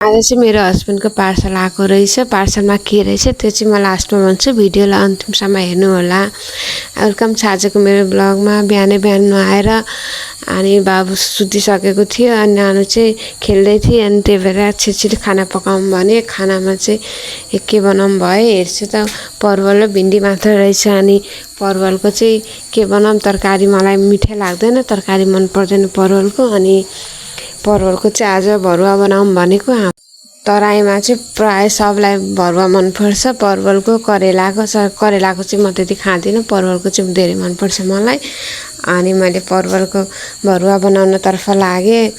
आज चाहिँ मेरो हस्बेन्डको पार्सल आएको रहेछ। पार्सलमा के रहेछ त्यो चाहिँ म लास्टमा भन्छु, भिडियोलाई अन्तिमसम्म हेर्नु होला। वेलकम छ आजको मेरो ब्लगमा। बिहान नुहाएर अनि बाबु सुतिसकेको थियो अनि नानु चाहिँ खेल्दै थिए अनि त्यही भएर छिटो खाना पकाउँ भने खानामा चाहिँ के बनाऊँ भए हेर्छु त परवल र भिन्डी मात्र रहेछ। अनि परवलको चाहिँ के बनाऊँ, तरकारी मलाई मिठै लाग्दैन, तरकारी मन पर्दैन परवलको। अनि परवलको चाहिँ आज भरुवा बनाऊँ भनेको। तराईमा चाहिँ प्राय सबलाई भरुवा मनपर्छ परवलको, करेलाको चाहिँ म त्यति खाँदिनँ, परवलको चाहिँ धेरै मनपर्छ मलाई। अनि मैले परवलको भरुवा बनाउनतर्फ लागेँ।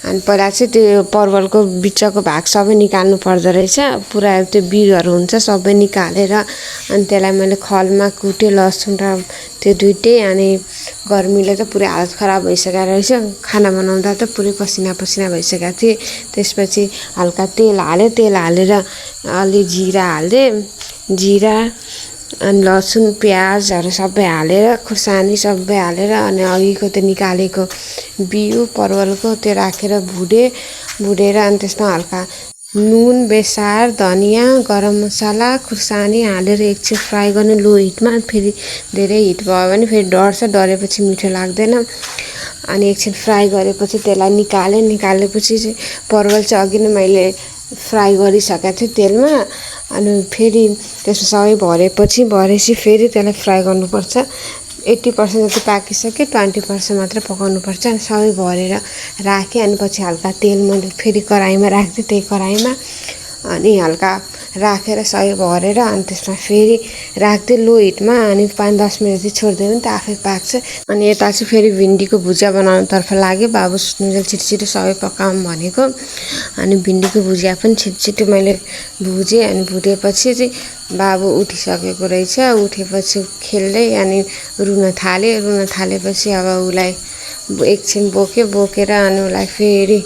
अनि पहिला चाहिँ त्यो परवलको बिचको भाग सबै निकाल्नु पर्दो रहेछ, पुरा त्यो बिउहरू हुन्छ सबै निकालेर अनि त्यसलाई मैले खलमा कुटेँ, लसुन र त्यो दुइटै। अनि गर्मीले त पुरै हालत खराब भइसकेको रहेछ, खाना बनाउँदा त पुरै पसिना भइसकेको थिएँ। त्यसपछि हल्का तेल हालेर अलि जिरा हाल्दै, जिरा अनि लसुन प्याजहरू सबै हालेर, खुर्सानी सबै हालेर अनि अघिको त्यो निकालेको बिउ परवलको त्यो राखेर भुटेर अनि त्यसमा हल्का नुन, बेसार, धनिया, गरम मसला, खुर्सानी हालेर एकछिन फ्राई गर्ने लो हिटमा। फेरि धेरै हिट भयो भने फेरि डढ्छ, डढेपछि मिठो लाग्दैन। अनि एकछिन फ्राई गरेपछि त्यसलाई निकालेपछि चाहिँ परवल चाहिँ अघि नै मैले फ्राई गरिसकेको थिएँ तेलमा। अनि फेरि त्यसमा सबै भरेपछि फेरि त्यसलाई फ्राई गर्नुपर्छ। 80% जति पाकिसक्यो, 20% मात्र पकाउनुपर्छ। अनि सबै भरेर राखेँ। अनि पछि हल्का तेल मैले फेरि कराहीमा राख्दै, त्यही कराहीमा अनि हल्का राखेर सबै भरेर अनि त्यसमा फेरि राख्दै लो हिटमा। अनि 5-10 मिनट चाहिँ छोडिदियो भने त आफै पाक्छ। अनि यता चाहिँ फेरि भिन्डीको भुजिया बनाउनतर्फ लाग्यो। बाबु सुत्नुन्जेल छिटो सबै पकाऊँ भनेको। अनि भिन्डीको भुजिया पनि छिटो मैले भुजेँ। अनि भुटेपछि चाहिँ बाबु उठिसकेको रहेछ। उठेपछि खेल्दै अनि रुन थालेपछि अब उसलाई एकछिन बोकेर अनि उसलाई फेरि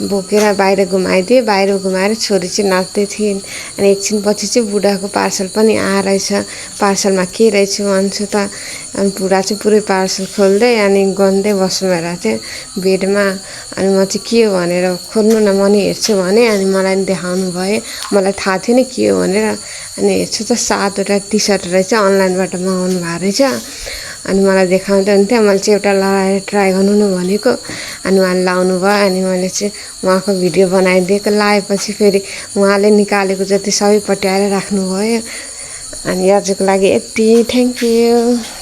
बोकेर बाहिर घुमाइदिएँ। बाहिर घुमाएर छोरी चाहिँ नाच्दै थिइन्। अनि एकछिन पछि चाहिँ बुढाको पार्सल पनि आएछ। पार्सलमा के रहेछ भन्छु त। अनि बुढा चाहिँ पुरै पार्सल खोल्दै अनि गन्दै बस्नु भएर चाहिँ बेडमा। अनि म चाहिँ के हो भनेर खोल्नु न, म नि हेर्छु भने। अनि मलाई देखाउनु भयो, मलाई थाहा थिएन के हो भनेर। अनि हेर्छु त 7वटा टी-सर्ट रहेछ, अनलाइनबाट मगाउनु भएको रहेछ। अनि मलाई देखाउँदै हुन्थ्यो, मैले चाहिँ एउटा लगाएर ट्राई गर्नु न भनेको। अनि उहाँले लाउनु भयो। अनि मैले चाहिँ उहाँको भिडियो बनाइदिएको। लगाएपछि फेरि उहाँले निकालेको जति सबै पट्याएर राख्नुभयो। अनि आजको लागि यति, थ्याङ्क यू।